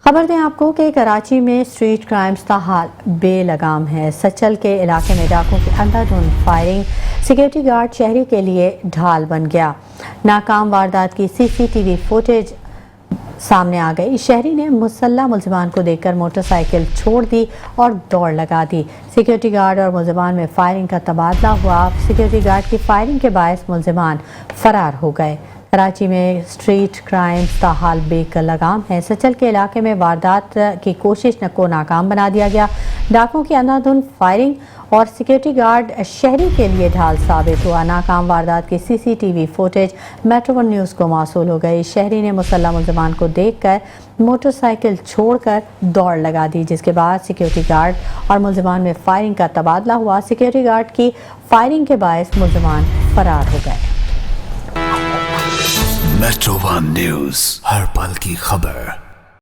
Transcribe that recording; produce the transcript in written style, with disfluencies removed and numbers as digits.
खबर दें आपको कि कराची में स्ट्रीट क्राइम्स का हाल बेलगाम है। सचल के इलाके में डाकुओं की अंधाधुंध फायरिंग, सिक्योरिटी गार्ड शहरी के लिए ढाल बन गया। नाकाम वारदात की सीसीटीवी फुटेज सामने आ गई। शहरी ने मुसल्ला मुल्जिमान को देखकर मोटरसाइकिल छोड़ दी और दौड़ लगा दी। सिक्योरिटी गार्ड और मुल्जिमान में फायरिंग का तबादला हुआ। सिक्योरिटी गार्ड की फायरिंग के बायस मुल्जिमान फरार हो गए। कराची में स्ट्रीट क्राइम्स का हाल बेलगाम है। सचल के इलाके में वारदात की कोशिश को नाकाम बना दिया गया। डाकुओं की अंधाधुंध फायरिंग और सिक्योरिटी गार्ड शहरी के लिए ढाल साबित हुआ। नाकाम वारदात की CCTV footage metro one news को मौसूल हो गई। शहरी ने मुसल्ला मुल्जिमान को देखकर मोटरसाइकिल छोड़कर दौड़ लगा दी, जिसके बाद सिक्योरिटी गार्ड और मुल्जिमान में फायरिंग का तबादला हुआ। सिक्योरिटी गार्ड की फायरिंग के बायस मुल्जिमान फरार हो गए। मेट्रो वन न्यूज़, हर पल की खबर।